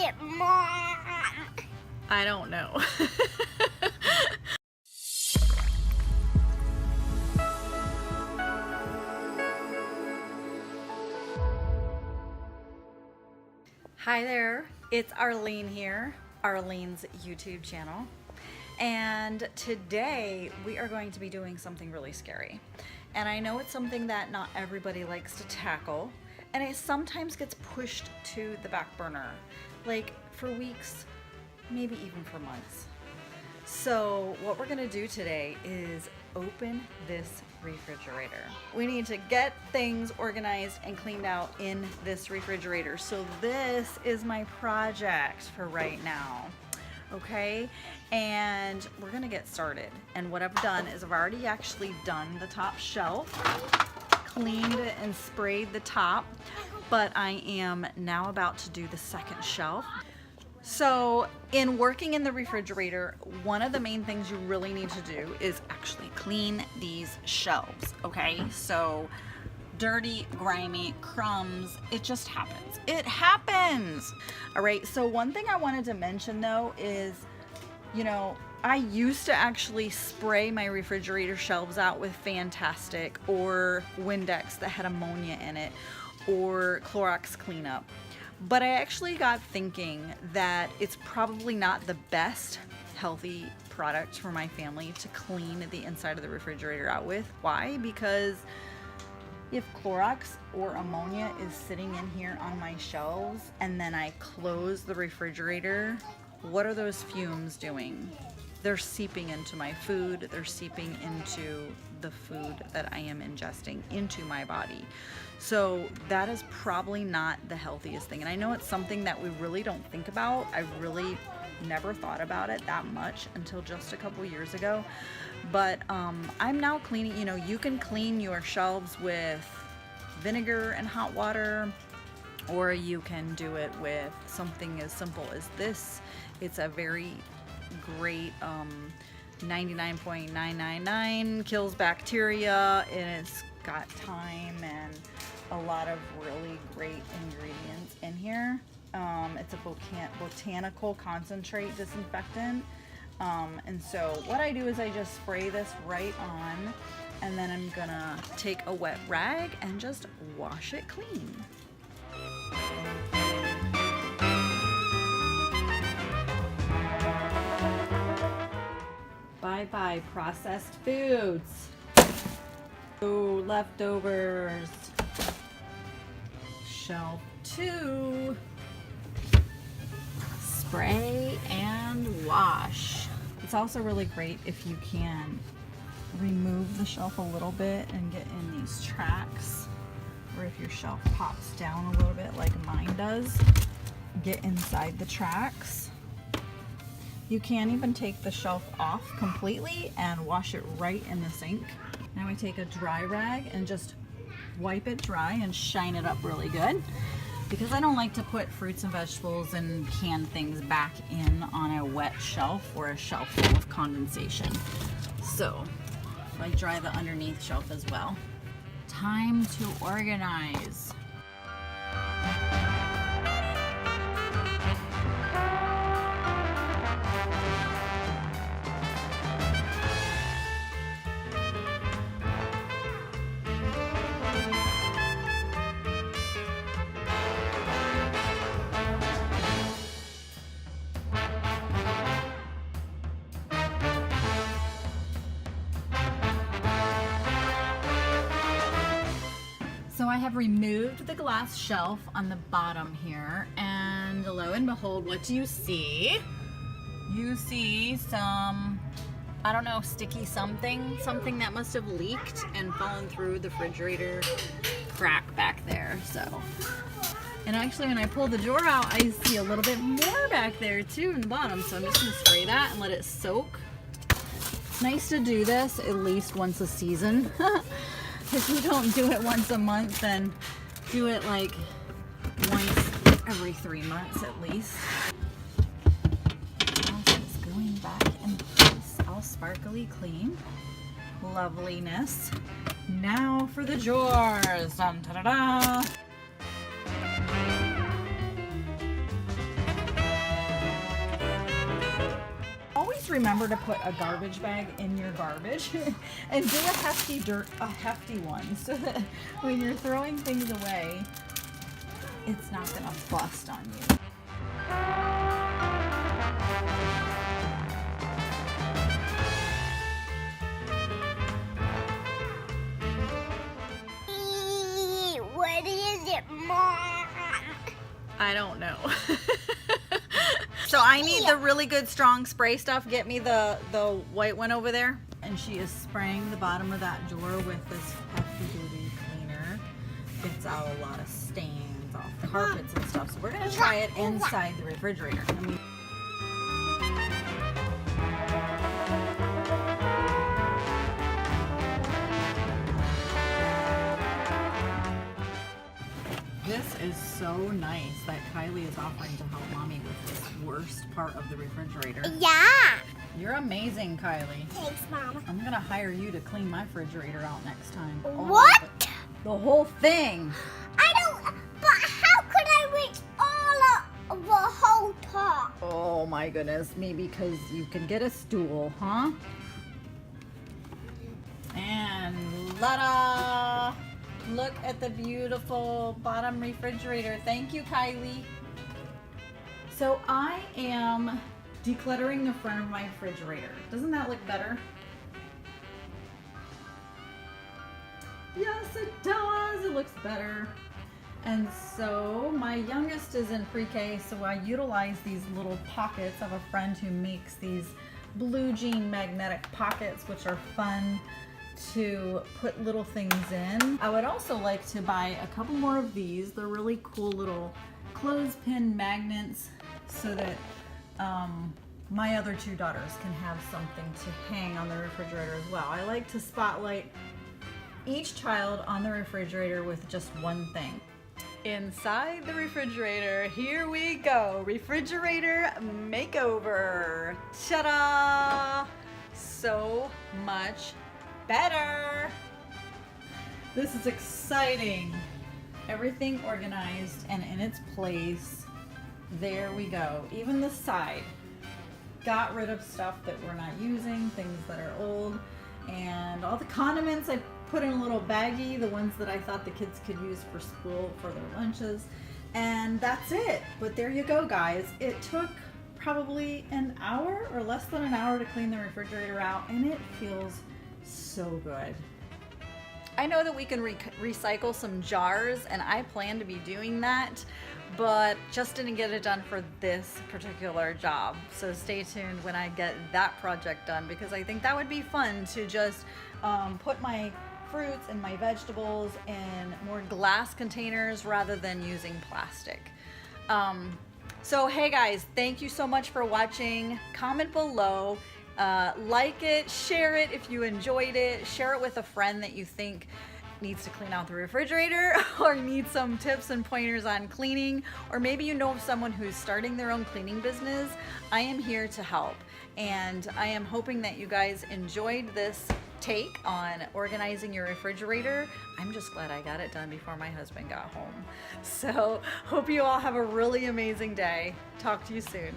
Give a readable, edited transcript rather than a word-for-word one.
it, Mom? I don't know. Hi there, it's Arlene here, Arlene's YouTube channel. And today we are going to be doing something really scary. And I know it's something that not everybody likes to tackle, and it sometimes gets pushed to the back burner, like for weeks, maybe even for months. So what we're gonna do today is open this refrigerator. We need to get things organized and cleaned out in this refrigerator. So this is my project for right now. Okay, and we're gonna get started. And what I've done is I've already actually done the top shelf, cleaned and sprayed the top, but I am now about to do the second shelf. So in working in the refrigerator, one of the main things you really need to do is actually clean these shelves, okay? So dirty, grimy, crumbs, it just happens. It happens. All right, so one thing I wanted to mention though is, you know, I used to actually spray my refrigerator shelves out with Fantastic or Windex that had ammonia in it or Clorox cleanup. But I actually got thinking that it's probably not the best healthy product for my family to clean the inside of the refrigerator out with. Why? Because if Clorox or ammonia is sitting in here on my shelves and then I close the refrigerator, what are those fumes doing? They're seeping into my food, they're seeping into the food that I am ingesting into my body. So that is probably not the healthiest thing. And I know it's something that we really don't think about. I really never thought about it that much until just a couple years ago. But I'm now cleaning, you know, you can clean your shelves with vinegar and hot water, or you can do it with something as simple as this. It's a very great 99.999 kills bacteria, and it's got thyme and a lot of really great ingredients in here. It's a botanical concentrate disinfectant. And so what I do is I just spray this right on, and then I'm gonna take a wet rag and just wash it clean. Bye-bye processed foods. Oh, leftovers. Shelf 2. Spray and wash. It's also really great if you can remove the shelf a little bit and get in these tracks, or if your shelf pops down a little bit like mine does, get inside the tracks. You can even take the shelf off completely and wash it right in the sink. Now I take a dry rag and just wipe it dry and shine it up really good, because I don't like to put fruits and vegetables and canned things back in on a wet shelf or a shelf full of condensation. So I dry the underneath shelf as well. Time to organize. So I have removed the glass shelf on the bottom here, and lo and behold, what do you see? You see some, I don't know, sticky something that must have leaked and fallen through the refrigerator crack back there. So, and actually when I pull the drawer out, I see a little bit more back there too in the bottom. So I'm just gonna spray that and let it soak. It's nice to do this at least once a season. If you don't do it once a month, then do it like once every 3 months at least. It's going back in place, all sparkly clean. Loveliness. Now for the drawers. Dun, da, da, da. just remember to put a garbage bag in your garbage and do a hefty one so that when you're throwing things away, it's not gonna bust on you. What is it, Mom? I don't know. So I need the really good strong spray stuff. Get me the white one over there. And she is spraying the bottom of that drawer with this hefty duty cleaner. Gets out a lot of stains off the carpets and stuff. So we're gonna try it inside the refrigerator. This is so nice that Kylie is offering to help Mommy with this worst part of the refrigerator. Yeah. You're amazing, Kylie. Thanks, Mom. I'm gonna hire you to clean my refrigerator out next time. What? The whole thing. I don't, but how could I reach all of the whole top? Oh my goodness, maybe because you can get a stool, huh? And la-da! Look at the beautiful bottom refrigerator. Thank you, Kylie. So I am decluttering the front of my refrigerator. Doesn't that look better? Yes, it does. It looks better. And so my youngest is in pre-K, so I utilize these little pockets. I have a friend who makes these blue jean magnetic pockets, which are fun to put little things in. I would also like to buy a couple more of these. They're really cool little clothespin magnets so that my other two daughters can have something to hang on the refrigerator as well. I like to spotlight each child on the refrigerator with just one thing. Inside the refrigerator, here we go. Refrigerator makeover. Ta-da! So much better. This is exciting. Everything organized and in its place. There we go. Even the side. Got rid of stuff that we're not using, things that are old, and all the condiments I put in a little baggie, the ones that I thought the kids could use for school for their lunches, and that's it. But there you go, guys. It took probably an hour or less than an hour to clean the refrigerator out, and it feels so good. I know that we can recycle some jars, and I plan to be doing that, but just didn't get it done for this particular job. So stay tuned when I get that project done, because I think that would be fun to just put my fruits and my vegetables in more glass containers rather than using plastic. So hey guys, thank you so much for watching. Comment below. Like it, share it if you enjoyed it, share it with a friend that you think needs to clean out the refrigerator or needs some tips and pointers on cleaning, or maybe you know of someone who's starting their own cleaning business. I am here to help, and I am hoping that you guys enjoyed this take on organizing your refrigerator. I'm just glad I got it done before my husband got home. So hope you all have a really amazing day. Talk to you soon.